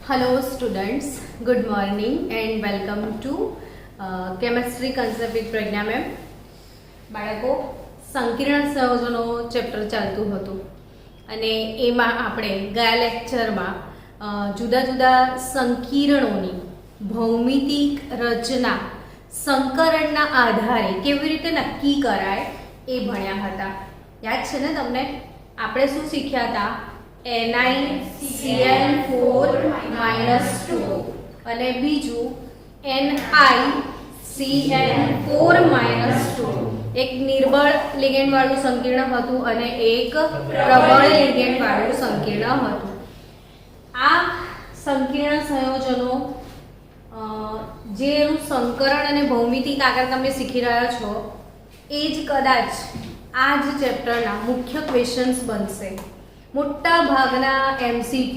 Hello students, good morning and welcome to chemistry concept with Pragya ma'am. બાળકો સંકીર્ણ સંયોજનો chapter ચાલતું હતું અને એમાં આપણે ગયા લેક્ચરમાં જુદા જુદા સંકીર્ણોની ભૌમિતિક રચના સંકરણના આધારે કેવી રીતે નક્કી કરાય એ ભણ્યા હતા. યાદ છે ને તમને? આપણે શું શીખ્યા હતા? NiCN4 -2 અને બીજું NiCN4 -2. એક નિર્બળ લિગેન્ડ વાળું સંકીર્ણ હતું અને એક પ્રબળ લિગેન્ડ વાળું સંકીર્ણ હતું. આ સંકીર્ણ સંયોજનો જેનું સંકરણ અને ભૌમિતિક આકાર તમે શીખી રહ્યા છો એ જ કદાચ આ જ ચેપ્ટરના મુખ્ય ક્વેશ્ચન્સ બનશે. મોટા ભાગના MCQ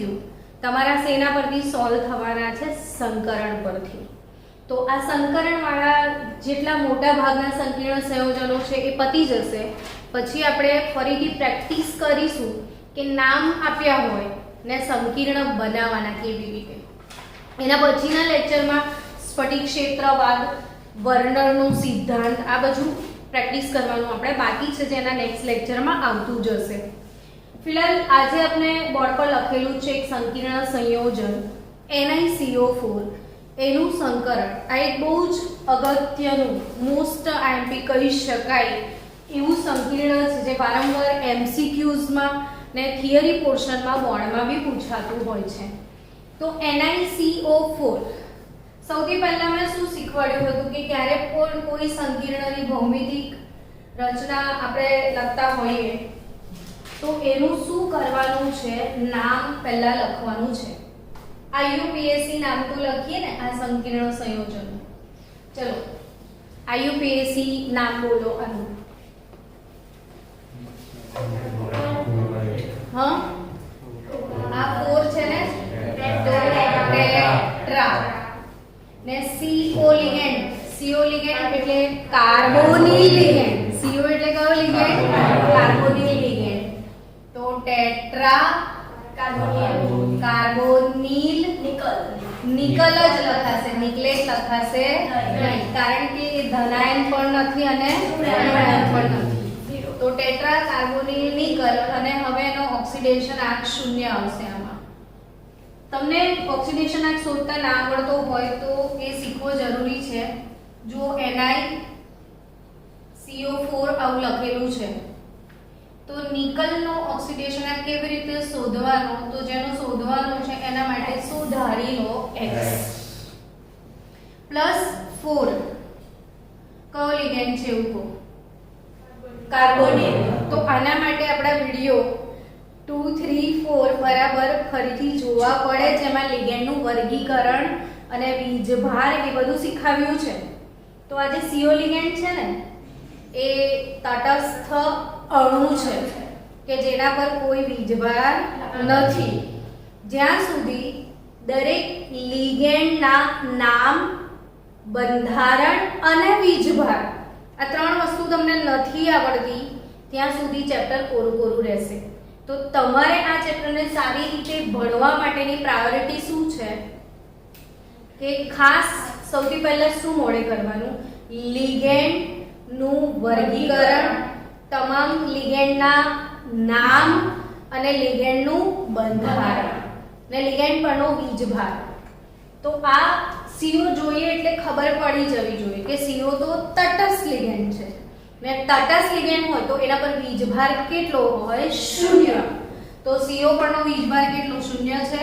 તમારા શેના પરથી સોલ્વ થવાના છે? સંકરણ પરથી. તો આ સંકરણવાળા જેટલા મોટા ભાગના સંકીર્ણ સંયોજનો છે એ પતી જશે. પછી આપણે ફરીથી પ્રેક્ટિસ કરીશું કે નામ આપ્યા હોય ને સંકીર્ણ બનાવવાના કેવી રીતે. એના પછીના લેક્ચરમાં સ્ફટિક ક્ષેત્રવાદ, વર્નરનો સિદ્ધાંત, આ બધું પ્રેક્ટિસ કરવાનું આપણે બાકી છે, જેના નેક્સ્ટ લેક્ચરમાં આવતું જશે. ફિલહાલ આજે આપણે બોર્ડ પર લખેલું છે એક સંકીર્ણ સંયોજન NiCO4, એનું સંકરણ. આ એક બહુ જ અગત્યનું મોસ્ટ IMP કહી શકાય એવું સંકીર્ણ છે જે વારંવાર MCQsમાં ને થિયરી પોર્શનમાં બોર્ડમાં બી પૂછાતું હોય છે. તો NiCO4 સૌથી પહેલા મેં શું શીખવાડ્યું હતું કે ક્યારે પણ કોઈ સંકીર્ણની ભૌમિતિક રચના આપણે લખતા હોઈએ તો એનું શું કરવાનું છે? નામ પહેલા લખવાનું છે. IUPAC નામ તો લખીએ ને આ સંકીર્ણ સંયોજન. ચલો IUPAC નામ બોલો આનું. હા, આ 4 છે ને, ટેટ્રા ને CO લિગેન્ડ. CO લિગેન્ડ એટલે કાર્બોનિલ લિગેન્ડ. CO એટલે કયો લિગેન્ડ? Carbonyl ligand. તો ટેટ્રા કાર્બોનિલ નિકલ જ લખાશે, નિકલેટ લખાશે નહીં, કારણ કે એ ધનાયન પણ નથી અને ઋણાયન પણ નથી. તો ટેટ્રા કાર્બોનિલ નિકલ. અને હવે એનો ઓક્સિડેશન આંક 0 આવશે. આમાં તમને ઓક્સિડેશન આંક શોધતા ના આવડતો હોય તો એ શીખવો જરૂરી છે. જો NiCO4 આવું લખેલું છે તો નિકલનો ઓક્સિડેશન આંક કેવી રીતે શોધવાનો? તો જેનો શોધવાનો છે એના માટે શું ધારી લો? X +4 કયો લિગેન્ડ છે એવું કહો? કાર્બોનિલ. તો આના માટે આપણા વિડિયો 2, 3, 4 બરાબર ફરીથી જોવા પડે, જેમાં લિગેન્ડનું વર્ગીકરણ અને વીજભાર એ બધું શીખવ્યું છે. તો આ જે CO લિગેન્ડ છે ને એ તટસ્થ અણુ છે કે જેના પર કોઈ વીજભાર નથી. જ્યાં સુધી દરેક લિગેન્ડના નામ, બંધારણ અને વીજભાર આ 3 વસ્તુ તમને નથી આવડતી ત્યાં સુધી ચેપ્ટર કોરું રહેશે. તો તમારે આ ચેપ્ટરને સારી રીતે ભણવા માટેની પ્રાયોરિટી શું છે કે ખાસ સૌથી પહેલા શું મોડે કરવાનું? લિગેન્ડ નું વર્ગીકરણ, તમામ લિગેન્ડના નામ અને લિગેન્ડનું બંધારણ ને લિગેન્ડ પરનો વીજભાર. તો આ CO જોઈએ એટલે ખબર પડી જવી જોઈએ કે CO તો તટસ્થ લિગેન્ડ છે ને તટસ્થ લિગેન્ડ હોય તો એના પર વીજભાર કેટલો હોય? 0. તો CO પરનો વીજભાર કેટલો? 0 છે.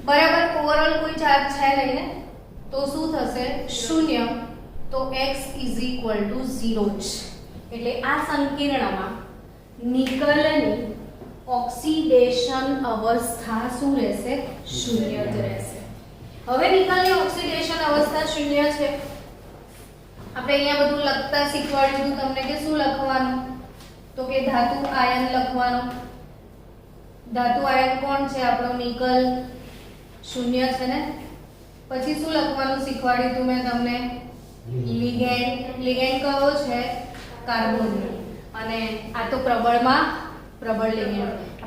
બરાબર. ઓવરઓલ કોઈ ચાર્જ છે નહીં ને, તો શું થશે? 0. તો x = 0 જ. એટલે આ સંકીર્ણમાં નિકલની ઓક્સિડેશન અવસ્થા શું રહેશે? 0 જ રહેશે. હવે નિકલની ઓક્સિડેશન અવસ્થા 0 છે. આપણે અહીંયા બધું લખતા શીખવાડ્યું તમને કે શું લખવાનું? તો કે ધાતુ આયન લખવાનું. ધાતુ આયન કોણ છે? આપણો નિકલ. 0 છે ને. પછી શું લખવાનું શીખવાડ્યું તું મેં તમને? લિગેન્ડ. લિગેન્ડ કયો છે? કાર્બોનિલ. અને આ તો પ્રબળમાં પ્રબળ લિગેન્ડ.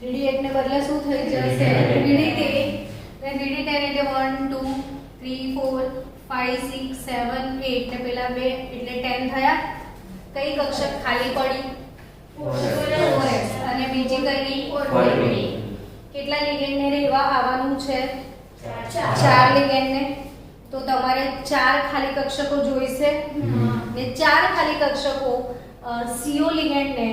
3D8 ને બદલે શું થઈ જશે 3D10 ને 3D10 એટલે 1 2 3 4 5 6 7 8 ને પેલા બે એટલે 10 થયા. કઈ કક્ષક ખાલી પડી 4s અને બીજી કઈ 4d. કેટલા લિગેન્ડ ને રહેવા આવવાનું છે 4 લિગેન્ડ ને. તો તમારે 4 ખાલી કક્ષકો જોઈશે ને 4 ખાલી કક્ષકો CO લિગેન્ડ ને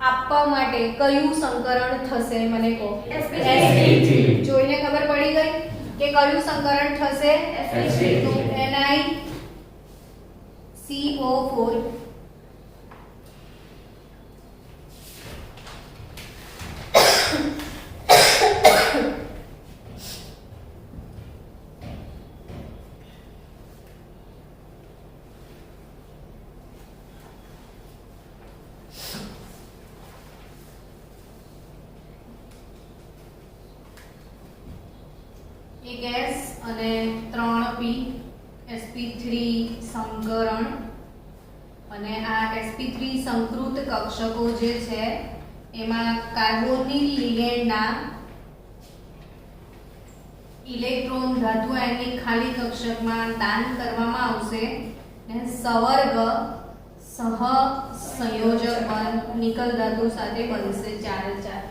આપવા માટે કયું સંકરણ થશે મને કહો sp3. જોઈને ખબર પડી ગઈ કે કયું સંકરણ થશે sp3. તો NiCO4 એક S અને 3P sp3 સંકરણ. અને આ sp3 સંકૃત કક્ષકો જે છે એમાં કાર્બોનિલ લિગેન્ડના ઇલેક્ટ્રોન ધાતુ આયનની ખાલી કક્ષકમાં દાન કરવામાં આવશે અને સવર્ગ સહસંયોજક બંધ નિકલ ધાતુ સાથે બનશે 4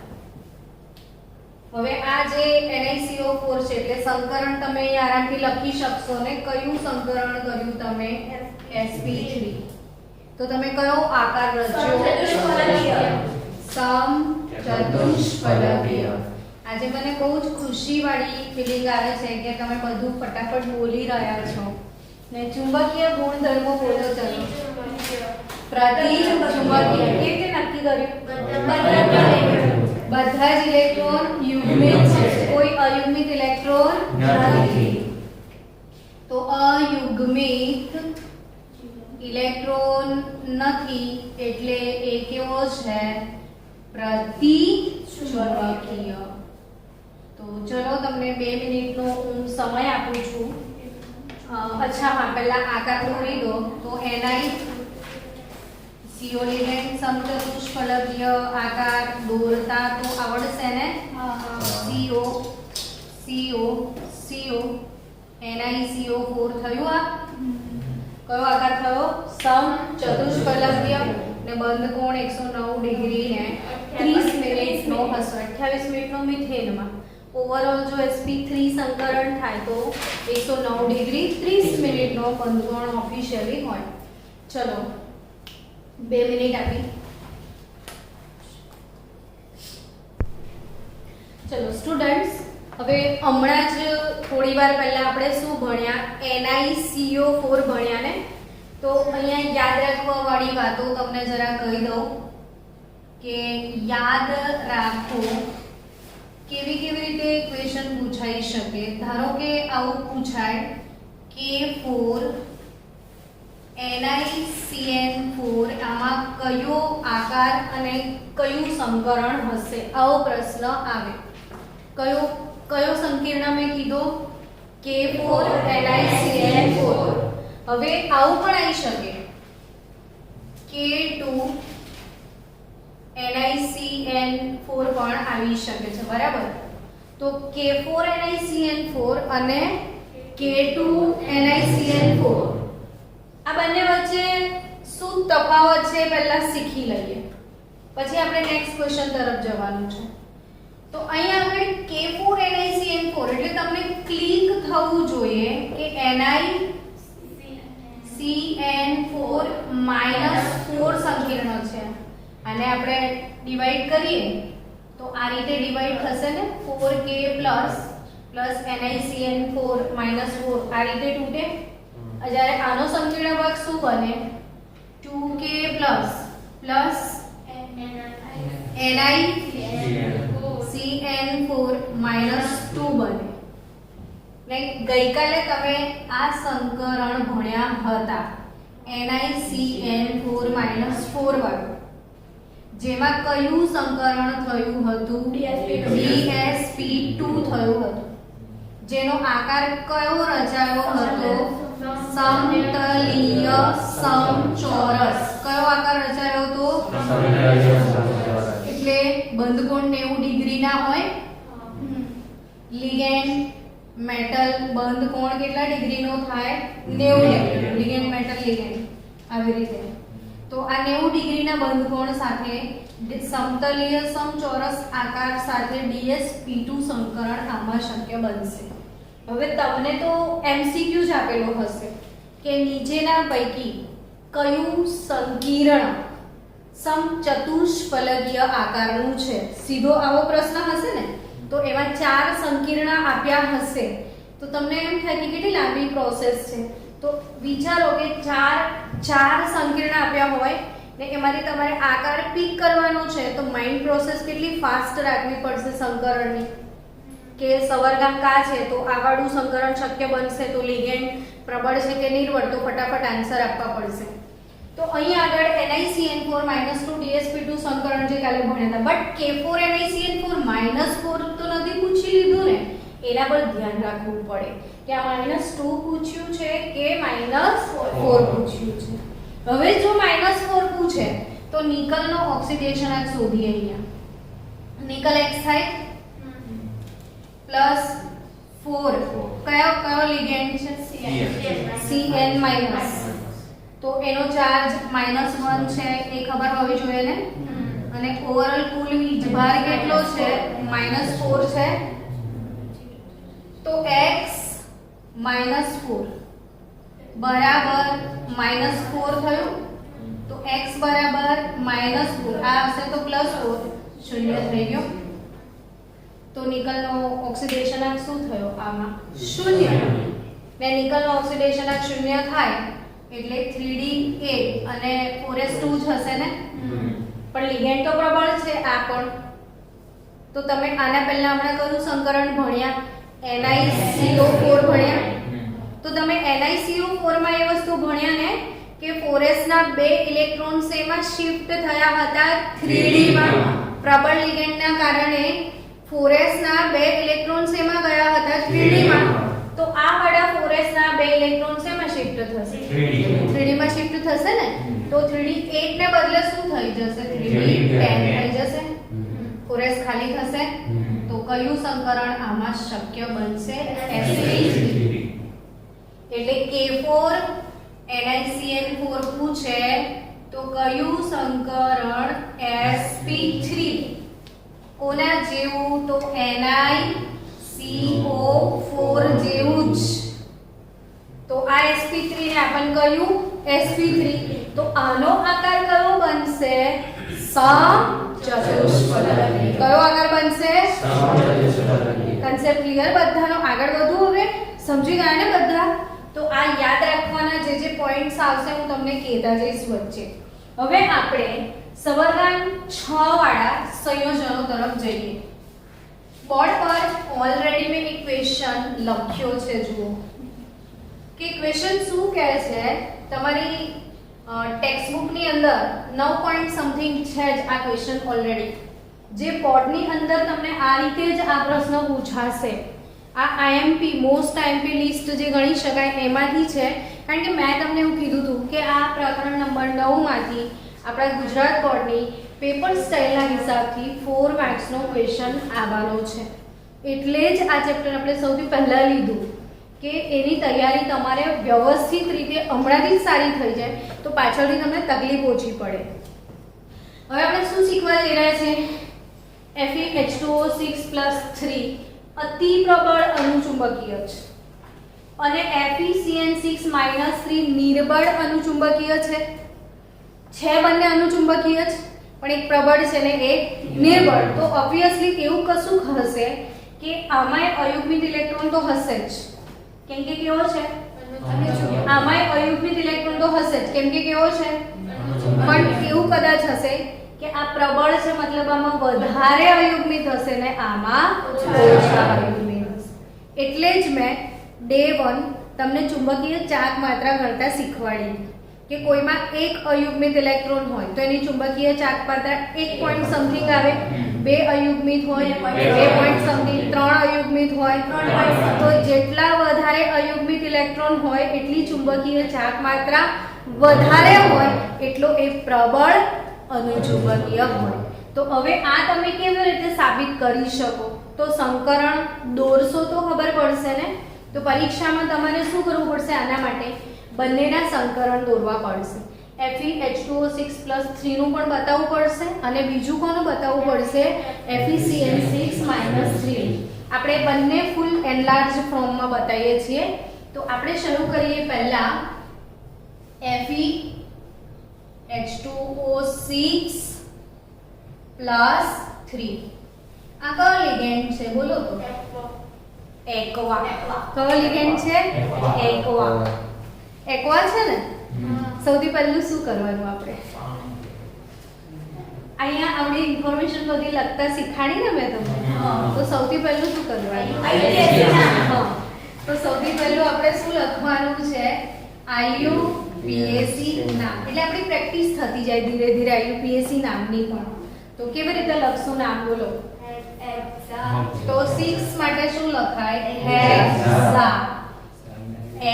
હવે આ જે NiCO4 છે એટલે સંકરણ તમે અહીં આરામથી લખી શકશો ને કયું સંકરણ કર્યું તમે sp3. તો તમે કયો આકાર રચ્યો સમચતુષ્ફલકીય. આજે મને બહુ જ ખુશીવાળી ફીલિંગ આવે છે કે તમે બધું ફટાફટ બોલી રહ્યા છો ને ચુંબકીય ગુણધર્મો બોલો. ચલો પ્રતિચુંબકીય કેવી રીતે નક્કી કર્યું બધા જ ઇલેક્ટ્રોન યુગ્મિત છે કોઈ અયુગ્મિત ઇલેક્ટ્રોન નથી. તો અયુગ્મિત ઇલેક્ટ્રોન નથી એટલે એ કેવો છે પ્રતિચુંબકીય. તો ચલો તમને 2 મિનિટનો હું સમય આપું છું. અચ્છા હા પહેલા આકાર દોરી દો. તો NiCO લિગેન્ડ સમચતુષ્ફલકીય આકાર દોરતા તો આવડશે ને CO CO CO NiCO4 થયું. આ કયો આકાર થયો સમચતુષ્ફલકીય ને બંધ કોણ 109 ડિગ્રી ને 30 મિનિટનો હશે. 28 મિનિટનો મિથેનમાં. ઓવરઓલ જો sp3 સંકરણ થાય તો 109 ડિગ્રી 30 મિનિટનો બંધ કોણ ઓફિશિયલી હોય. ચલો 2 મિનિટ આપી. ચલો સ્ટુડન્ટ્સ હવે હમણાં જ થોડી વાર પહેલા આપણે શું ભણ્યા NiCO4 ભણ્યા ને. તો અહીંયા યાદ રાખવા વાળી વાતો તમને જરા કહી દઉં કે યાદ રાખો કેવી રીતે ક્વેશ્ચન પૂછાઈ શકે. ધારો કે આવું પૂછાય K4 NiCN4 આમાં કયો આકાર અને કયું સંકરણ હશે આવો પ્રશ્ન આવે. કયો સંકીર્ણ મેં કીધો K4 NiCN4. હવે આવું પણ આવી શકે K2 NiCN4 પણ આવી શકે છે બરાબર. તો K4 NiCN4 અને K2 NiCN4 આ બંને વચ્ચે શું તફાવત છે પહેલા શીખી લઈએ પછી આપણે નેક્સ્ટ ક્વેશ્ચન તરફ જવાનું છે. તો અહીંયા આગળ K4 NiCN4 એટલે તમને ક્લિક થવું જોઈએ કે NiCN4 -4 સંકીર્ણ છે. અને આપણે ડિવાઈડ કરીએ તો આ રીતે ડિવાઈડ થશે ને 4k પ્લસ NiCN4 -4 આ રીતે તૂટે. જ્યારે આનો સંકીર્ણ ભાગ શું બને 2k પ્લસ NiCN4 -2 બને. ગઈકાલે તમે આ સંકરણ ભણ્યા હતા NiCN4 -4 વાળું જેમાં કયું સંકરણ થયું હતું DsP2 થયું હતું જેનો આકાર કયો રચાયો હતો સમતલીય સમચોરસ. કયો આકાર રચાયો હતો એટલે બંધકોણ 90 ડિગ્રીના હોય. લિગેન્ડ મેટલ બંધકોણ કેટલા ડિગ્રીનો થાય? 90 ડિગ્રી. લિગેન્ડ મેટલ લિગેન્ડ આવી રીતે. તો આ 90 ડિગ્રીના બંધકોણ સાથે સમતલીય સમચોરસ આકાર સાથે dsp2 સંકરણ આમાં શક્ય બનશે. હવે તમને તો MCQ જ આપેલો હશે કે નીચેના પૈકી કયું સંકીર્ણ સમચતુષ્ફલકીય આકારનું છે. સીધો આવો પ્રશ્ન હશે ને તો એમાં 4 સંકીર્ણ આપ્યા હશે તો તમને એમ થાય કે કેટલી લાંબી પ્રોસેસ છે. તો વિચારો કે ચાર સંકીર્ણ આપ્યા હોય ને એમાંથી તમારે આકાર પિક કરવાનો છે તો માઇન્ડ પ્રોસેસ કેટલી ફાસ્ટ રાખવી પડશે સંકરણની. કે સવર્ગાંક કા છે તો આ વાળું સંકરણ શક્ય બનશે, તો લિગેન્ડ પ્રબળ છે કે નિર્બળ, તો ફટાફટ આન્સર આપવા પડશે. તો અહીં આગળ NiCN4 -2 dsp2 સંકરણ જે કાલે ભણ્યા હતા, બટ K4 NiCN4 -4 તો નથી પૂછી લીધું ને, એના પર ધ્યાન રાખવું પડે કે આ -2 પૂછ્યું છે કે -4 પૂછ્યું છે. હવે જો -4 પૂછે તો નિકલનો ઓક્સિડેશન આંક શોધીએ. અહીંયા નિકલ X થાય +4 કયો લિગેન્ડ છે? Cn-, તો એનો ચાર્જ -1 છે એ ખબર હોવી જોઈએ ને. અને ઓવરઓલ કુલ વીજભાર કેટલો છે? -4 છે. તો x -4 બરાબર -4 થયું. તો x બરાબર -4 આ હશે તો +4 શૂન્ય થઈ ગયો. તો નિકલનો ઓક્સિડેશન આંક શું થયો? આમાં 0. ને નિકલનો ઓક્સિડેશન આંક 0 થાય એટલે 3D8 અને 4s2 જ હશે ને. પણ લિગેન્ડ તો પ્રબળ છે આ પણ. તો તમે આના પહેલા હમણાં કયું સંકરણ ભણ્યા? NiCO4 ભણ્યા. તો તમે NiCO4 માં એ વસ્તુ ભણ્યા ને કે 4s ના 2 ઇલેક્ટ્રોન શેમાં શિફ્ટ થયા હતા? 3D માં. પ્રબળ લિગેન્ડના કારણે 4s ના 2 ઇલેક્ટ્રોન શેમાં ગયા હતા? 3D માં. તો આ વાળા 4s ના 2 ઇલેક્ટ્રોન શેમાં શિફ્ટ થશે? 3D માં શિફ્ટ થશે ને. તો 3D8 ને બદલે શું થઈ જશે? 3D10 થઈ જશે. 4s ખાલી થશે. તો કયું સંકરણ આમાં શક્ય બનશે? sp3. એટલે K4 NiCN4 પૂછે તો કયું સંકરણ? sp3. કોના જેવું? તો NiCO4 જેવું જ. તો આ sp3 ને આપણને કયું? sp3. તો આનો આકાર કયો બનશે? સમચતુષ્ફલકી. કયો આકાર બનશે? સમચતુષ્ફલકી. કન્સેપ્ટ ક્લિયર બધાનો? આગળ વધુ હવે સમજી ગયા ને બધા? તો આ યાદ રાખવાના જે પોઈન્ટ્સ આવશે હું તમને કહેતા જઈશ વચ્ચે. હવે આપણે સવર્ગાંક 6 વાળા સંયોજનો તરફ જઈએ. બોર્ડ પર ઓલરેડી મેં એક ક્વેશ્ચન લખ્યો છે. જુઓ કે ક્વેશ્ચન શું કહે છે. તમારી ટેક્સ્ટ બુક ની અંદર 9 પોઈન્ટ સમથિંગ છે જ આ ક્વેશ્ચન ઓલરેડી. જે બોર્ડની અંદર તમને આ રીતે જ આ પ્રશ્ન પૂછાશે. આ IMP મોસ્ટ IMP લિસ્ટ જે ગણી શકાય એમાંથી છે. કારણ કે મેં તમને એવું કીધું હતું કે આ પ્રકરણ નંબર 9 માંથી આપણા ગુજરાત બોર્ડની પેપર સ્ટાઇલના હિસાબથી 4 માર્ક્સનો ક્વેશ્ચન આવવાનો છે. એટલે જ આ ચેપ્ટર આપણે સૌથી પહેલા લીધું કે એની તૈયારી તમારે વ્યવસ્થિત રીતે હમણાંથી જ સારી થઈ જાય તો પાછળથી તમને તકલીફ ઓછી પડે. હવે આપણે શું શીખવા જઈ રહ્યા છે? FeH2O6+3 અતિ પ્રબળ અનુચુંબકીય છે અને FeCN6-3 નિર્બળ અનુચુંબકીય છે. બંને અનુચુંબકીય જ પણ એક પ્રબળ છે ને એક નિર્બળ. તો ઓબ્વિયસલી એવું કશું હશે કે આમાંય અયુગ્મિત ઇલેક્ટ્રોન તો હશે જ. કેમ કે કેવો છે? આમાંય અયુગ્મિત ઇલેક્ટ્રોન તો હશે જ. કેમ કે કેવો છે? પણ એવું કદાચ હશે કે આ પ્રબળ છે મતલબ આમાં વધારે અયુગ્મિત હશે ને આમાં ઓછા અયુગ્મિત હશે. એટલે જ મેં ડે 1 તમને ચુંબકીય ચાક માત્રા ગણતા શીખવાડી કે કોઈમાં એક અયુગ્મિત ઇલેક્ટ્રોન હોય તો એની ચુંબકીય ચાક માત્રા 1 પોઈન્ટ સમથિંગ આવે. 2 અયુગ્મિત હોય 2 પોઈન્ટ સમથિંગ. 3 અયુગ્મિત હોય તો જેટલા વધારે અયુગ્મિત ઇલેક્ટ્રોન હોય એટલી ચુંબકીય ચાક માત્રા વધારે હોય એટલો એ પ્રબળ અનુચુંબકીય હોય. તો હવે આ તમે કેવી રીતે સાબિત કરી શકો? તો સંકરણ દોરશો તો ખબર પડશે ને. તો પરીક્ષામાં તમારે શું કરવું પડશે? આના માટે બંનેના સંકરણ દોરવા પડશે. FeH2O6+3 નું પણ બતાવવું પડશે અને બીજું કોનું બતાવવું પડશે? FeCN6-3. આપણે બંને ફૂલ એનલાર્જ ફોર્મમાં બતાવીએ છીએ. તો આપણે શરૂ કરીએ પહેલા FeH2O6+3. આ કયો લિગેન્ડ છે બોલો તો? એક્વા. કયો લિગેન્ડ છે? એક્વા. એક્વા છે ને. સૌથી પહેલું શું કરવાનું આપણે? અહીંયા આપણી ઇન્ફોર્મેશન બધી લખતા શીખાડી ને મેં તમને. તો સૌથી પહેલું શું કરવાનું? તો સૌથી પહેલું આપણે શું લખવાનું છે? IUPAC નામ. એટલે આપણી પ્રેક્ટિસ થતી જાય ધીરે ધીરે IUPAC નામની પણ. તો કેવી રીતે લખશું નામ બોલો? તો 6 માટે શું લખાય? હેક્સા.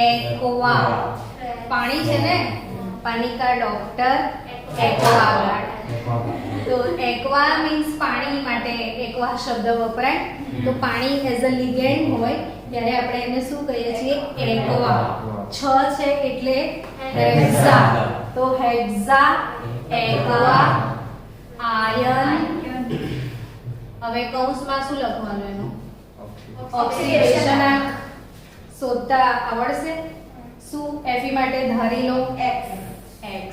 એક્વા. પાણી છે ને, પાણી કા ડોક્ટર એક્વાગાર્ડ. તો એક્વા મીન્સ પાણી માટે એક્વા શબ્દ વપરાય. તો પાણી એઝ અ લિગેન્ડ હોય ત્યારે આપણે એને શું કહીએ છીએ? એક્વા. 6 છે એટલે હેક્સા. તો હેક્સા એક્વા આયન. હવે કૌંસમાં શું લખવાનું એનું? ઓક્સિડેશન શોધતા આવડશે? શું? Fe માટે ધારી લો X.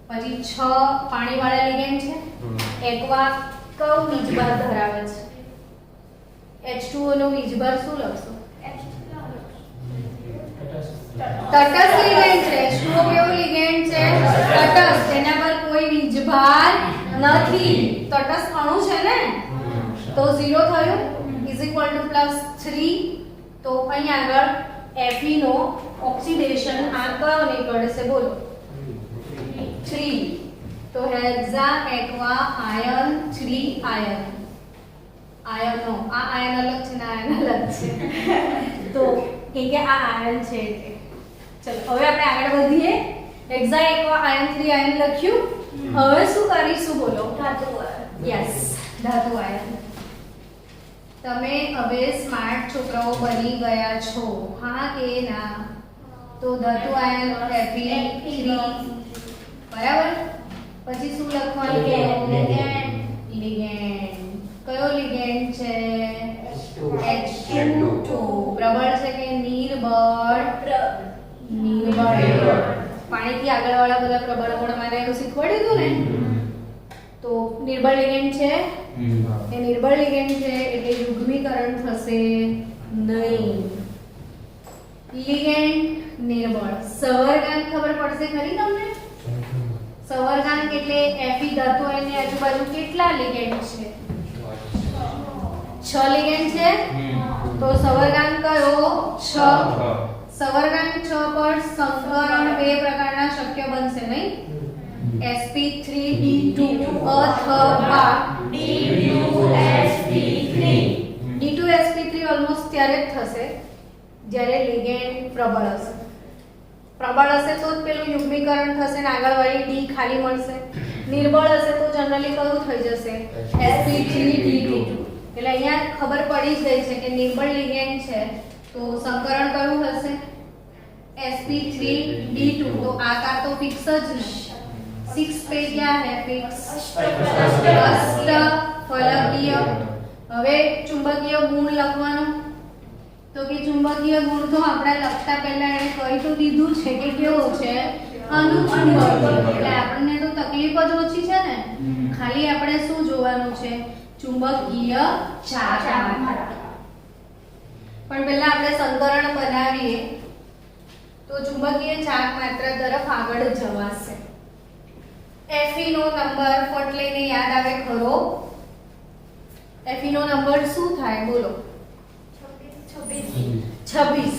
પછી 6 પાણીવાળા લિગેન્ડ છે. એક્વા કયો વીજભાર ધરાવે છે? H2O નો વીજભાર શું લખશો? તટસ્થ લિગેન્ડ છે. H2O કેવો લિગેન્ડ છે? તટસ્થ. તેના પર કોઈ વીજભાર નથી. તટસ્થ અણુ છે ને. તો 0 થયું =+3. તો અહીં આગળ Fe નો ઓક્સિડેશન આ કયો નીકળશે બોલો? 3. તો હેક્સા એક્વા આયન 3 આયન. આયનો આ આયન અલગ છે ને આયન અલગ છે. તો કે આ આયન છે એટલે. ચલો હવે આપણે આગળ વધીએ. હેક્સા એક્વા આયન 3 આયન લખ્યું. હવે શું કરીશું બોલો? ધાતુ આયન. યસ, ધાતુ આયન. તમે હવે સ્માર્ટ છોકરાઓ બની ગયા છો, હા કે ના? તો ધાતુ આયન Fe3 બરાબર. પછી શું લખવાનું? લિગેન્ડ. કયો લિગેન્ડ છે? H2O. પ્રબળ છે કે નિર્બળ? નિર્બળ. પાણીથી આગળવાળા બધા પ્રબળ ગુણ મારે એવું શીખવાડ્યું હતું ને. તો નિર્બળ લિગેન્ડ છે. એ નિર્બળ લિગેન્ડ છે એટલે યુગ્મીકરણ થશે નહીં. લિગેન્ડ નિર્બળ. સવર્ગાંક ખબર પડશે ખરી તમને? સવર્ગાંક એટલે Fe ધાતુ આયનની આજુબાજુ કેટલા લિગેન્ડ છે? 6 લિગેન્ડ છે. તો સવર્ગાંક કયો? 6. સવર્ગાંક 6 પર સંકરણ બે પ્રકારના શક્ય બનશે નહીં? sp3d2 અથવા d2sp3 ઓલમોસ્ટ ત્યારે જ થશે જ્યારે લિગેન્ડ પ્રબળ હશે. પ્રબળ હશે તો જ પેલું યુગ્મીકરણ થશે ને આગળવાળી d ખાલી મળશે. નિર્બળ હશે તો જનરલી કયું થઈ જશે? sp3d2. એટલે અહીંયા ખબર પડી જ ગઈ છે કે નિર્બળ લિગેન્ડ છે તો સંકરણ કયું હશે? sp3d2. તો આકાર તો ફિક્સ જ ને. 6 पे क्या है? फिक्स. ફલકીય. હવે ચુંબકીય ગુણ લખવાનું. તો કે ચુંબકીય ગુણ તો આપણે લખતા પહેલા એને કહી તો દીધું છે કે કેવો છે? અનુચુંબક. એટલે આપણને તો તકલીફ જ ઓછી છે ને. ખાલી આપણે શું જોવાનું છે? ચુંબકીય ચાર્જ. પણ પહેલા આપણે સંકરણ બનાવીએ તો ચુંબકીય ચાર્જ માત્રા તરફ આગળ જવાશે. Fe નો નંબર ફટ લઈને યાદ આવે ખરો? Fe નો નંબર શું થાય બોલો? 26.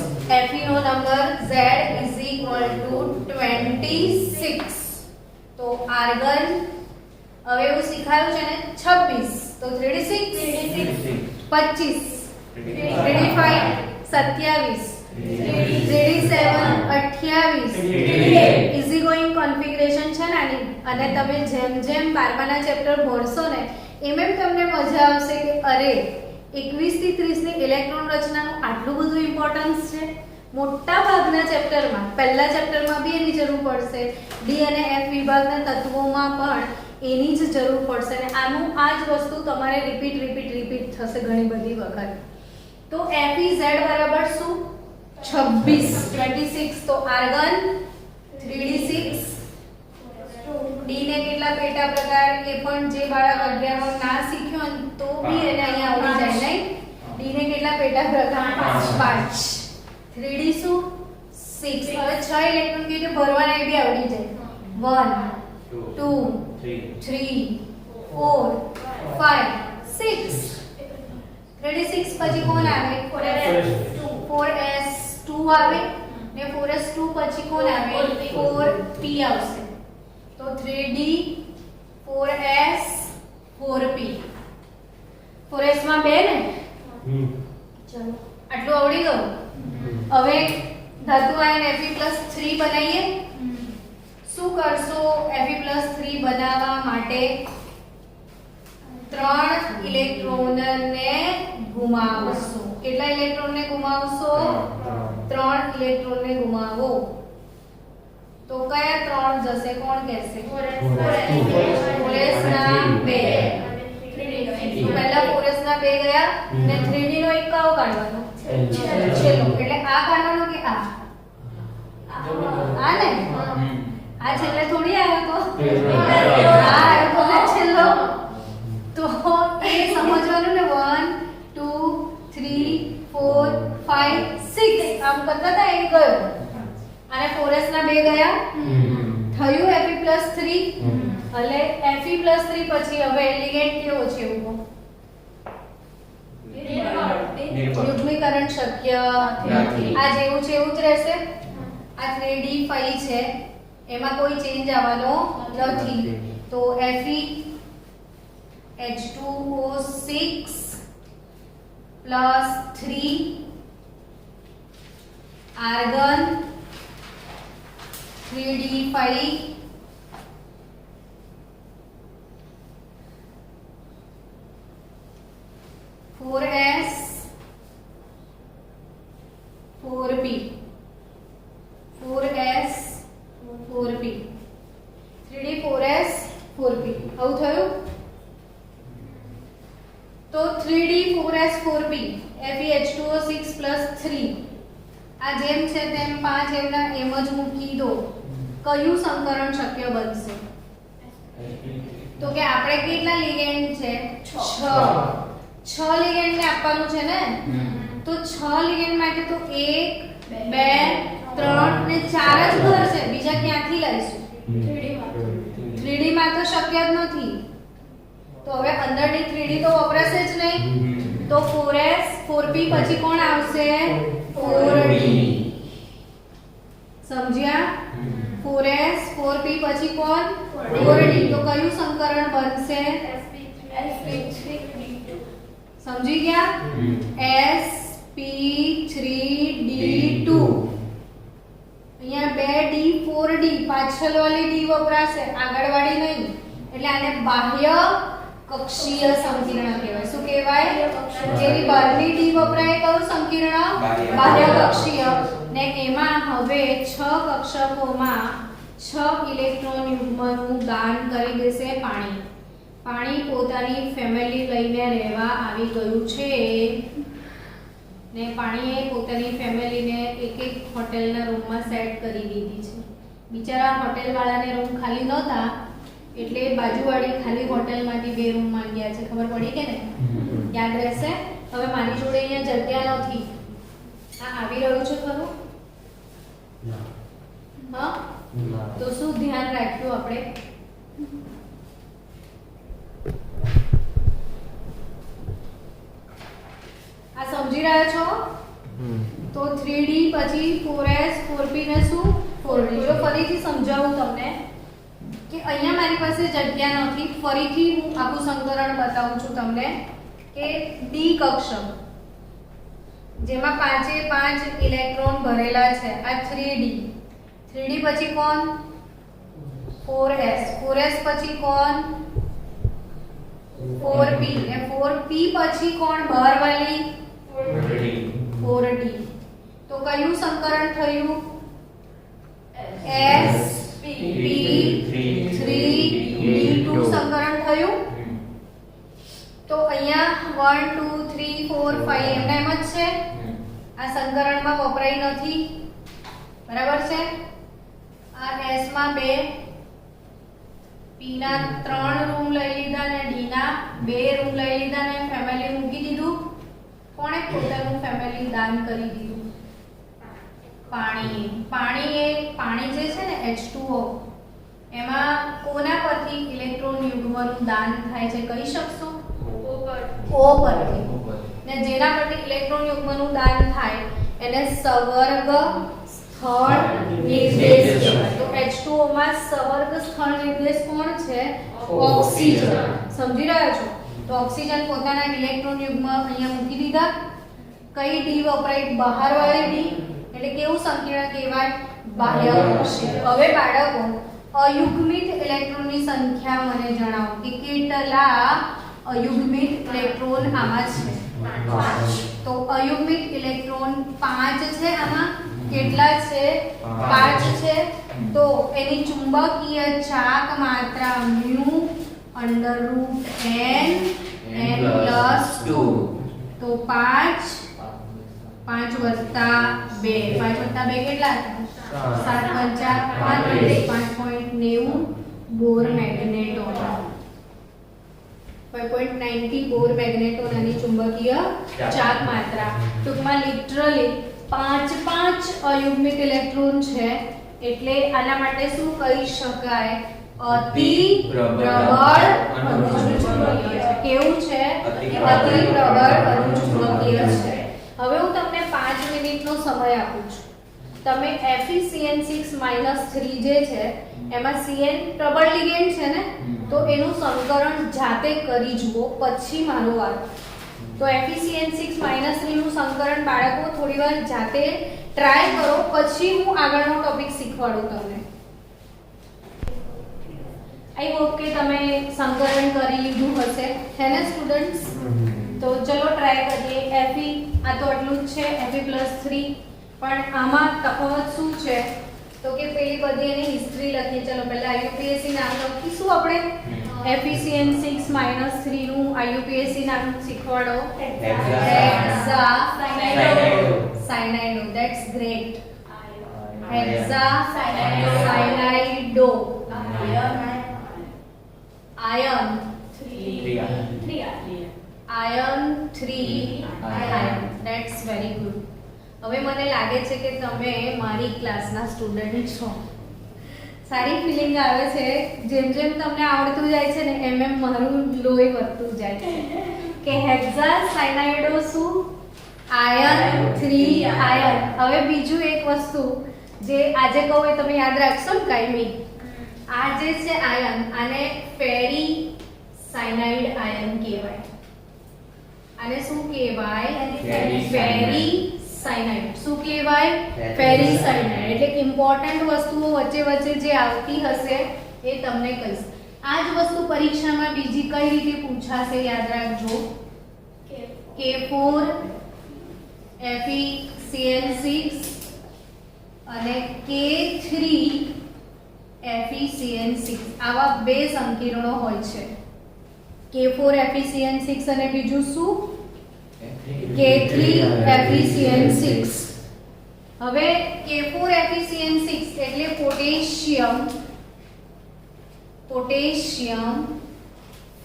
Fe નો નંબર Z = 26. તો આર્ગન હવે એવું શીખાયું છે ને 26. તો 36 25 35 27 3D 7 28 ઇઝી ગોઈંગ કોન્ફિગરેશન છે ને આની. અને તમે જેમ જેમ 12માના ચેપ્ટર ભણશો ને એમ એમ તમને મજા આવશે કે અરે 21 થી 30 ની ઇલેક્ટ્રોન રચનાનું આટલું બધું ઇમ્પોર્ટન્સ છે. મોટા ભાગના ચેપ્ટરમાં પહેલા ચેપ્ટરમાં બી એની જરૂર પડશે, ડી અને એફ વિભાગના તત્વોમાં પણ એની જ જરૂર પડશે અને આનું આ જ વસ્તુ તમારે રિપીટ થશે ઘણી બધી વખત. તો FeZ બરાબર શું? 26 તો આર્ગન 3d6. ડી ને કેટલા પેટા પ્રકાર એ પણ જે બાળક 11 ના શીખ્યો ને તો બી એને અહીંયા આવડી જાય નહીં. ડી ને કેટલા પેટા પ્રકાર? 5. 3d શું? 6. હવે 6 ઇલેક્ટ્રોન કે ભરવાના એ બી આવડી જાય. 1 2 3 4 5 6. 3d6 પછી કોણ આવે? 4s2 આવે ને 4s2 પછી કોણ આવે? 4p આવશે. તો 3d 4s 4p. 4s માં 2 ને? ચલો આટલું આવડી ગયું. હવે ધાતુ આયન Fe+3 બનાવીએ. શું કરશો? Fe+3 બનાવવા માટે 3 ઇલેક્ટ્રોનને ગુમાવશો. કેટલા ઇલેક્ટ્રોનને ગુમાવશો? 3 ઇલેક્ટ્રોનને ગુમાવો. તો કયા 3 જશે? કોણ કહેશે? 4s ના 2. તો પહેલા 4s ના 2 ગયા ને 3d નો એક કયો કાઢવાનો? છેલ્લો. એટલે આ કાઢવાનો કે આ? આ ને? આ છેલ્લે થોડી આવ્યો તો આ આવ્યો તો આ છેલ્લો. તો એ સમજવાનું ને 1 2 3 4 5 6 આમ કરતા હતા એ ગયો અને 4s ના 2 ગયા થયું Fe+3. એટલે Fe+3 પછી હવે લિગેન્ડ કેવો છે? એવો યુગ્મીકરણ શક્ય નથી. આ જેવું છે એવું જ રહેશે. આ 3d5 છે એમાં કોઈ ચેન્જ આવવાનો નથી. તો FeH2O6 +3 argon 3d5 4s 4p 4s 4p 3d 4s 4p આવું થયું. તો 3d 4s 4p FeH2O6 +3 આ જેમ છે તેમ 5 એમના એમ જ મૂકી દો. કયું સંકરણ શક્ય બનશે? તો કે આપણે કેટલા લિગેન્ડ છે? 6 લિગેન્ડ ને આપવાનું છે ને. તો 6 લિગેન્ડ માટે તો 1 2 3 ને 4 જ ઘર છે. બીજા ક્યાંથી લાવીશું? 3d માં તો શક્ય જ નથી. તો હવે અંદરની 3d તો વપરાશે જ નહીં. તો 4s 4p પછી કોણ આવશે? 4d. સમજ્યા? 4s 4p પછી કોણ? 4d. તો કયું સંકરણ બનશે? સમજી ગયા? sp3d2. અહીંયા 2d4d પાછળ વાળી d વપરાશે, આગળ વાળી નહીં. એટલે આને બાહ્ય કક્ષીય સંકીર્ણ કહેવાય. શું કહેવાય? જેની બહારની ડી વપરાય કયું સંકીર્ણ? બાહ્ય કક્ષીય. ને એમાં હવે 6 કક્ષકોમાં 6 ઇલેક્ટ્રોન યુગ્મનું દાન કરી દેશે પાણી. પાણી પોતાની ફેમિલી લઈને રહેવા આવી ગયું છે ને પાણીએ પોતાની ફેમિલીને એક હોટેલના રૂમમાં સેટ કરી દીધી છે. બિચારા હોટેલ વાળાને રૂમ ખાલી નહોતા એટલે બાજુવાળી ખાલી હોટેલમાંથી 2 રૂમ માંગ્યા છે. ખબર પડી કે નહીં? યાદ રહેશે. હવે મારી જોડે અહીંયા જગ્યા નથી. આ આવી રહ્યું છે ખરું? હા. તો શું ધ્યાન રાખ્યું આપણે? આ સમજી રહ્યા છો? તો 3d પછી 4s 4p ને શું? 4d. જો ફરીથી સમજાવું તમને કે અહીંયા મારી પાસે જગ્યા નથી. ફરીથી હું આખું સંકરણ બતાવું છું તમને કે ડી કક્ષક જેમાં 5 ઇલેક્ટ્રોન ભરેલા છે. આ 3d પછી કોણ? 4s પછી કોણ? 4p ને 4p પછી કોણ બહાર વાળી? 4d. તો કયું સંકરણ થયું? sp3d2 સંકરણ થયું. તો અહીંયા 1 2 3 4 5 એમના એમ જ છે. આ સંકરણમાં વપરાઈ નથી, બરાબર છે. આ s માં 2, p ના 3 રૂમ લઈ લીધા અને d ના 2 રૂમ લઈ લીધા અને ફેમિલી મૂકી દીધું. કોણે પોતાનું ફેમિલી દાન કરી દીધું? પાણી જે છે ને H2O, એમાં કોના પરથી ઇલેક્ટ્રોન યુગ્મનું દાન થાય છે કહી શકશો? O પરથી. ને જેના પરથી ઇલેક્ટ્રોન યુગ્મનું દાન થાય એને સવર્ગ સ્થળ નિર્દેશ કહેવાય. તો H2O માં સવર્ગ સ્થળ નિર્દેશ કોણ છે? ઓક્સિજન. સમજી રહ્યા છો? તો ઓક્સિજન પોતાના ઇલેક્ટ્રોન યુગ્મ અહીંયા મૂકી દીધા. કઈ ડી વપરાય? બહાર વાળી ડી. એટલે કેવું સંકીર્ણ કહેવાય? બાહ્યકોષીય. હવે બાળકો અયુગ્મિત ઇલેક્ટ્રોનની સંખ્યા મને જણાવો કે કેટલા અયુગ્મિત ઇલેક્ટ્રોન આમાં છે? 5. તો અયુગ્મિત ઇલેક્ટ્રોન 5 છે આમાં. કેટલા છે? 5 છે. તો એની ચુંબકીય ચાક માત્રા mu √n n+2. તો 5 વત્તા 2 કેટલા? 7 5.90 બોર મેગ્નેટોન. 5.90 બોર મેગ્નેટોન આની ચુંબકીય ચાક માત્રા. ટૂંકમાં લિટરલી 5 અયુગ્મિત ઇલેક્ટ્રોન છે. એટલે આના માટે શું કહી શકાય? અતિ પ્રબળ અનુચુંબકીય છે. કેવું છે? અતિ પ્રબળ અનુચુંબકીય છે. હવે હું તમને 5 મિનિટનો સમય આપું છું. તમે FeCN6-3 જે છે એમાં Cn પ્રબળ લિગેન્ડ છે ને, તો એનું સંકરણ જાતે કરી જુઓ, પછી મારો વારો. તો FeCN6-3 નું સંકરણ બાળકો થોડીવાર જાતે ટ્રાય કરો, પછી હું આગળનો ટોપિક શીખવાડું તમને. આઈ હોપ કે તમે સંકરણ કરી લીધું હશે, હે ને સ્ટુડન્ટ્સ? તો ચલો ટ્રાય કરીએ. Fe આ તો આટલું જ છે, Fe+3. પણ આમાં તફાવત શું છે? તો કે પેલી બધી એની હિસ્ટ્રી લખીએ. ચલો પહેલા IUPAC નામ લખીશું આપણે. FeCN6-3 નું IUPAC નામ શીખવાડો. હેક્સાસાયનાઇડો. That's great. હેક્સાસાયનાઇડો. Iron 3 iron. That's very good. હવે મને લાગે છે કે તમે મારી ક્લાસના સ્ટુડન્ટ છો. સારી ફિલિંગ આવે છે. જેમ જેમ તમને આવડતું જાય છે ને એમ મારું લોહી વધતું જાય છે કે હેક્સાસાયનાઇડો શું? Iron 3 iron. હવે બીજું એક વસ્તુ જે આજે કહું એ તમે યાદ રાખશો ને કાયમી. આ જે છે આયર્ન, આને ફેરી સાયનાઇડ આયર્ન કહેવાય. આને શું કહેવાય? ફેરી સાયનાઇડ. શું કહેવાય? ફેરી સાયનાઇડ. એટલે ઇમ્પોર્ટન્ટ વસ્તુઓ વચ્ચે વચ્ચે જે આવતી હશે એ તમને કહીશ. આ જ વસ્તુ પરીક્ષામાં બીજી કઈ રીતે પૂછાશે યાદ રાખજો. K4 FeCN6 અને K3 FeCN6 આવા બે સંકીર્ણો હોય છે. K4 FeCN6 અને બીજું શું? K3 FeCN6. હવે K4 FeCN6 એટલે પોટેશિયમ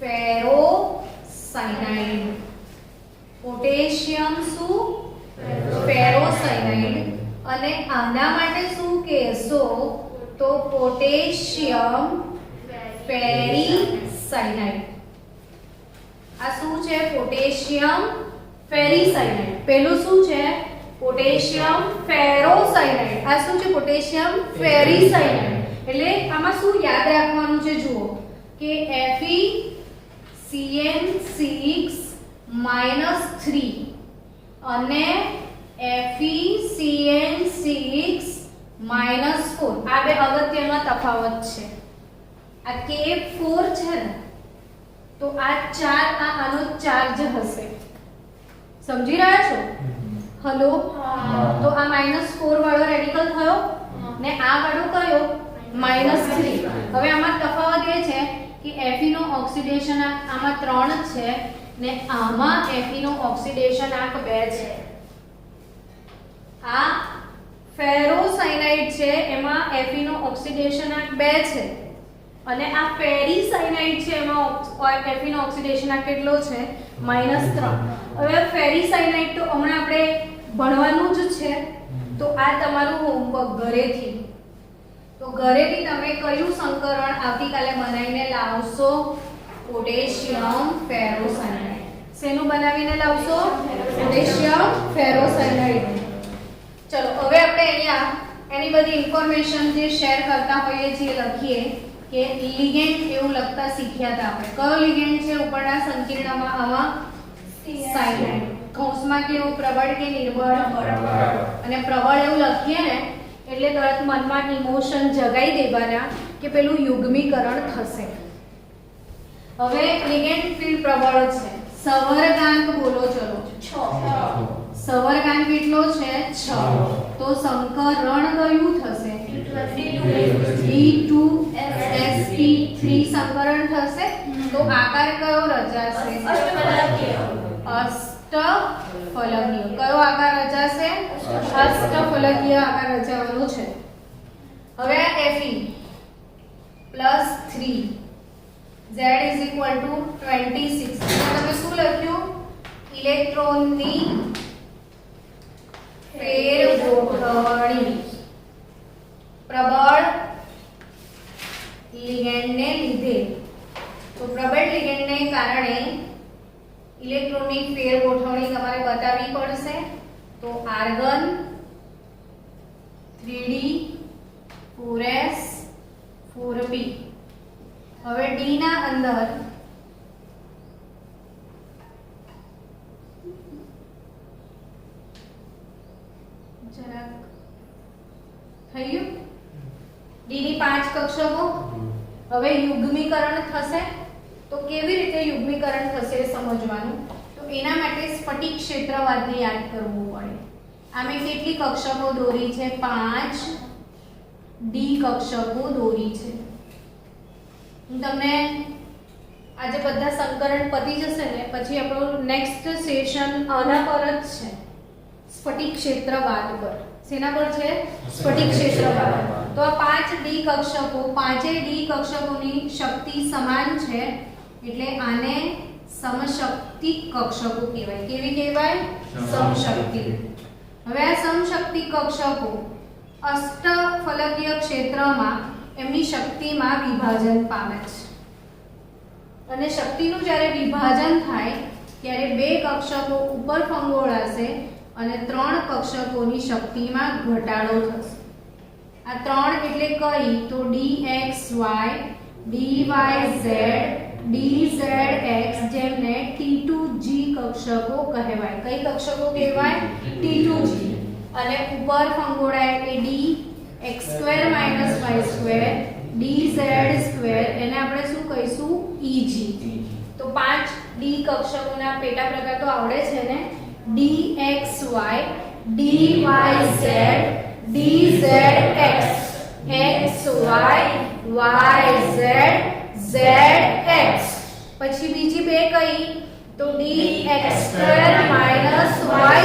ફેરોસાયનાઇડ. પોટેશિયમ શું? ફેરોસાયનાઇડ. અને આના માટે શું કહેશો? તો પોટેશિયમ ફેરીસાયનાઇડ. આ શું છે? પોટેશિયમ ફેરીસાયનાઇડ. પેલું શું છે? પોટેશિયમ ફેરોસાયનાઇડ. આ શું છે? પોટેશિયમ ફેરીસાયનાઇડ. એટલે આમાં શું યાદ રાખવાનું છે જુઓ કે FeCN6-3 અને FeCN6 -4 આ બે અગત્યનો તફાવત છે. આ K4 છે ને તો આ 4 આનો ચાર્જ હશે. સમજી રહ્યા છો? હલો તો આ -4 વાળો રેડિકલ થયો ને આ વાળો કયો -3. હવે આમાં તફાવત એ છે કે Fe નો ઓક્સિડેશન આમાં 3 છે ને આમાં Fe નો ઓક્સિડેશન આંક 2 છે. આ ફેરોસાયનાઇડ છે એમાં Fe નો ઓક્સિડેશન આંક 2 છે અને આ ફેરીસાયનાઇડ છે એમાં Fe નો ઓક્સિડેશન આંક કેટલો છે -3. હવે ફેરીસાયનાઇડ તો હમણાં આપણે ભણવાનું જ છે તો આ તમારું હોમવર્ક ઘરેથી. તો ઘરેથી તમે કયું સંકરણ આવતીકાલે બનાવીને લાવશો? પોટેશિયમ ફેરોસાયનાઇડ. શેનું બનાવીને લાવશો? પોટેશિયમ ફેરોસાયનાઇડ. ચલો હવે આપણે અહીંયા એની બધી ઇન્ફોર્મેશન જે શેર કરતા હોઈએ છીએ લખીએ કે લિગેન્ડ એવું લખતા શીખ્યા હતા આપણે. કયો લિગેન્ડ છે ઉપરના સંકીર્ણમાં? આમાં સાયનાઇડ. કૌંસમાં કેવું? પ્રબળ કે નિર્બળ? અને પ્રબળ એવું લખીએ ને એટલે તરત મનમાં ઇમોશન જગાઈ દેવાના કે પેલું યુગ્મીકરણ થશે. હવે લિગેન્ડ ફીલ્ડ પ્રબળ છે. સવર્ગાંક બોલો ચલો. 6. સવર્ગાંક કેટલો છે? 6. તો સંકરણ કયું થશે? D2sp3 સંકરણ થશે. તો આકાર કયો રચાશે? અષ્ટફલકીય. કયો આકાર રચાશે? અષ્ટફલકીય આકાર રચાવાનો છે. હવે આ Fe +3 Z = 26. તમે શું લખ્યું? ઇલેક્ટ્રોનની ફેરગોઠવણી પ્રબળ લિગેન્ડને લીધે. તો પ્રબળ લિગેન્ડને કારણે ઇલેક્ટ્રોનની ફેરગોઠવણી તમારે બતાવવી પડશે. તો આર્ગન 3D 4s 4p. હવે D ના અંદર જરાક થઈ ગયું. D ની 5 કક્ષકો. હવે યુગ્મીકરણ થશે. તો કેવી રીતે યુગ્મીકરણ થશે એ સમજવાનું. તો એના માટે સ્ફટિક ક્ષેત્રવાદને યાદ કરવું પડે. આમે કેટલી કક્ષકો દોરી છે? 5 D કક્ષકો દોરી છે. હું તમને આજે બધા સંકરણ પતી જશે ને પછી આપણું નેક્સ્ટ સેશન આના પર જ છે. સ્ફટિક ક્ષેત્રવાદ પર. શેના પર છે? સ્ફટિક ક્ષેત્રવાદ. તો આ 5 D કક્ષકો, પાંચે D કક્ષકોની શક્તિ સમાન છે એટલે આને સમશક્તિક કક્ષકો કહેવાય. કેવી કહેવાય? સમશક્તિ. હવે આ સમશક્તિ કક્ષકો અષ્ટફલકીય ક્ષેત્રમાં એમની શક્તિમાં વિભાજન પામે છે. અને શક્તિનું જ્યારે વિભાજન થાય ત્યારે બે કક્ષકો ઉપર ફંગોળાશે અને 3 કક્ષકોની શક્તિમાં ઘટાડો થશે. આ 3 એટલે કઈ? તો dxy dyz dzx જેમને T2g કક્ષકો કહેવાય. કઈ કક્ષકો કહેવાય? T2g. અને ઉપર ફંગોળાય એટલે d x² - y² dz² એને આપણે શું કહીશું? Eg. તો 5 D કક્ષકોના પેટા પ્રકાર તો આવડે છે ને? dxy dyz dzx xy yz zx. પછી બીજી બે કઈ? તો dx² - y²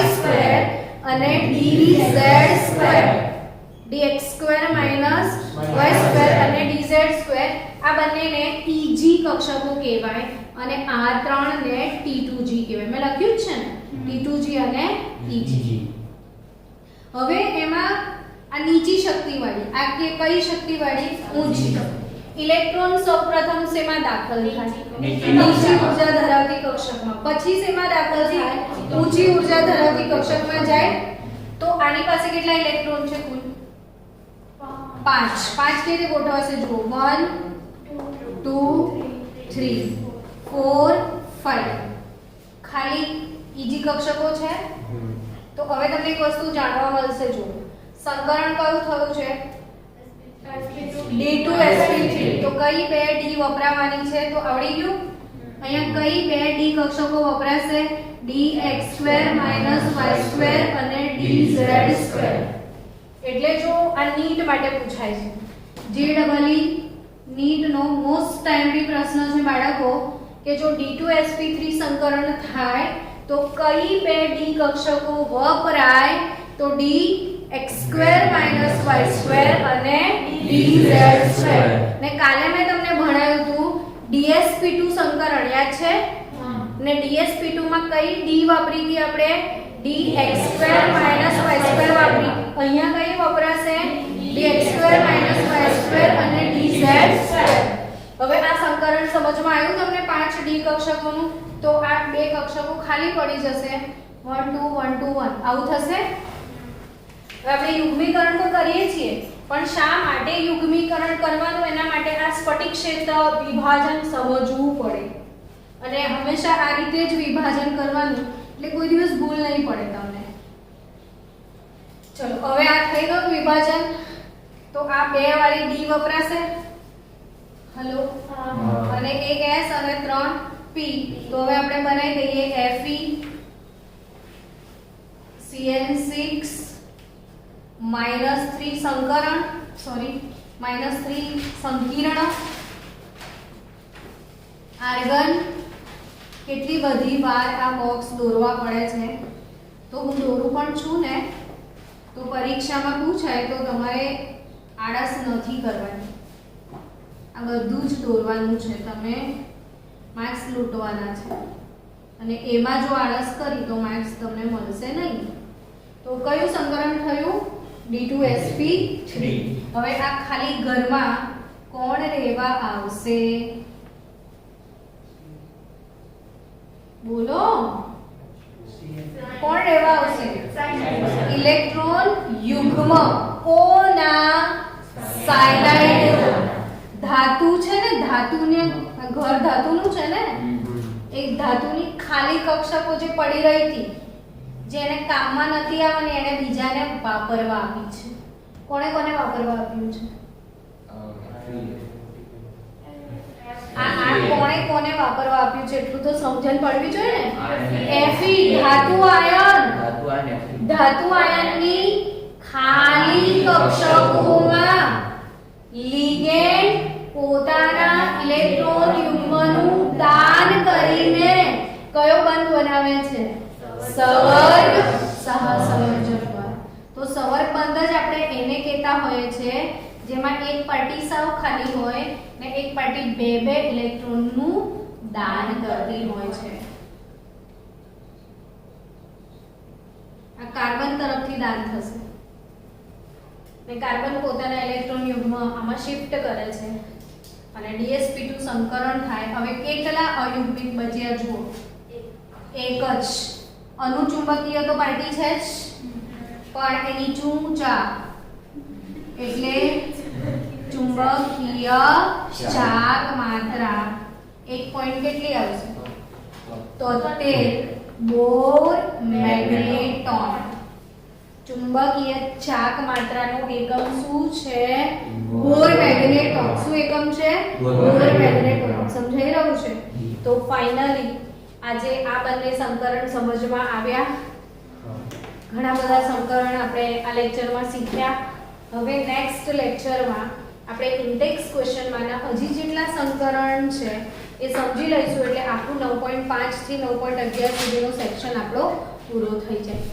અને dz². dx² - y² અને dz² આ બંનેને Eg કક્ષકો કહેવાય અને આ ત્રણને T2g કહેવાય. મેં લખ્યું જ છે ને T2g અને Eg. હવે એમાં આ નીચી શક્તિવાળી, આ કે કઈ શક્તિવાળી? ઊંચી. ઇલેક્ટ્રોન સૌપ્રથમ શેમાં દાખલ થાય? નીચી ઊર્જા ધરાવતી કક્ષકમાં. પછી શેમાં દાખલ થાય? ઊંચી ઊર્જા ધરાવતી કક્ષકમાં જાય. તો આની પાસે કેટલા ઇલેક્ટ્રોન છે કુલ? 5. 5 કેવી રીતે ગોઠવાશે? જુઓ 1 2 3 4 5. ખાલી Eg કક્ષકો છે તો તો હવે તમને એક વસ્તુ જાણવા મળશે. જો સંકરણ કયું થયું છે? D2sp3. તો કઈ બે D વપરાવાની છે? તો આવડી ગયું. અહીંયા કઈ બે D કક્ષકો વપરાશે? dx2 y2 અને dz2. એટલે જો આ નીટ માટે પૂછાય છે. JEE નીટ નો મોસ્ટ ટાઈમલી પ્રશ્ન છે બાળકો કે જો D2sp3 સંકરણ થાય તો કઈ બે D કક્ષકો વપરાય? તો dx2 y2 અને dz2. ને કાલે મેં તમને ભણાવ્યું હતું dsp2 સંકરણ યાદ છે ને dsp2 માં કઈ d વાપરી હતી આપણે? dx2 y2 વાપરી. અહીંયા કઈ વપરાશે? dx2 y2 અને dz2. હવે આ સંકરણ સમજમાં આવ્યું તમને 5 d કક્ષકોનું? તો આ બે કક્ષકો ખાલી પડી જશે. 1 2 1 2 1 આવું થશે. હવે આપણે યુગ્મીકરણ તો કરીએ છીએ પણ શા માટે યુગ્મીકરણ કરવાનું? એના માટે આ સ્ફટિક ક્ષેત્ર વિભાજન સમજવું પડે અને હંમેશા આ રીતે જ વિભાજન કરવાનું એટલે કોઈ દિવસ ભૂલ નહીં પડે તમને. ચલો હવે આ થઈ ગયું વિભાજન. તો આ બે વાળી D વપરાશે. હેલો અને એક S અને 3 P. તો હવે આપણે બનાવી દઈએ Fe CN6 -3 સંકરણ -3 સંકીર્ણ આર્ગન. કેટલી બધી વાર આ બોક્સ દોરવા પડે છે તો હું દોરું પણ છું ને તો પરીક્ષામાં પૂછાય તો તમારે આળસ નથી કરવાની. આ બધું જ દોરવાનું છે. તમે માર્ક્સ લૂંટવાના છે અને એમાં જો આળસ કરી તો માર્ક્સ તમને મળશે નહીં. તો કયું સંકરણ થયું? D2sp3. હવે આ ખાલી ઘરમાં કોણ રહેવા આવશે? બોલો કોણ રહેવા આવશે? ઇલેક્ટ્રોન યુગ્મ. કોના? સાયનાઇડ. ધાતુ છે ને, ધાતુને ઘર ધાતુનું છે ને, એક ધાતુની ખાલી કક્ષકો જે પડી રહી હતી જેને કામમાં નથી આવવાની એને બીજાને વાપરવા આપી છે. કોને કોને વાપરવા આપ્યું છે? આ કોને કોને વાપરવા આપ્યું છે એટલું તો સમજણ પડવી જોઈએ ને. Fe ધાતુ આયન. ધાતુ આયનની ખાલી કક્ષકોમાં લિગેન્ડ પોતાના ઇલેક્ટ્રોન યુગ્મનું દાન કરીને કયો બંધ બનાવે છે? સવર્ગ સહસંયોજક બળ. તો સવર્ગ બંધ જ આપણે એને કહેતા હોઈએ છે જેમાં એક પાર્ટી સાવ ખાલી હોય ને એક પાર્ટી બે બે ઇલેક્ટ્રોનનું દાન કરતી હોય છે. આ કાર્બન તરફથી દાન થશે ને કાર્બન પોતાના ઇલેક્ટ્રોન યુગ્મ આમાં શિફ્ટ કરે છે અને dsp2 સંકરણ થાય. હવે કેટલા અયુગ્મિક બચ્યા જુઓ? એક જ. અનુચુંબકીય તો પાર્ટી છે જ પણ એની ચૂંચા એટલે ચુંબકીય ચાક માત્રા 1 પોઈન્ટ કેટલી આવશે? 73 બોર મેગ્નેટોન. ચુંબકીય ચાક માત્રાનો એકમ શું છે? બોર મેગ્નેટોન. શું એકમ છે? બોર મેગ્નેટોન. સમજાઈ રહ્યું છે? તો ફાઇનલી આજે આ બંને સંકરણ સમજમાં આવ્યા. ઘણા બધા સંકરણ આપણે આ લેક્ચરમાં શીખ્યા. હવે નેક્સ્ટ લેક્ચરમાં આપણે ઇન્ડેક્સ ક્વેશ્ચનમાંના હજી જેટલા સંકરણ છે એ સમજી લઈશું એટલે આખું 9.5 થી 9.11 સુધીનો સેક્શન આપણો પૂરો થઈ જાય.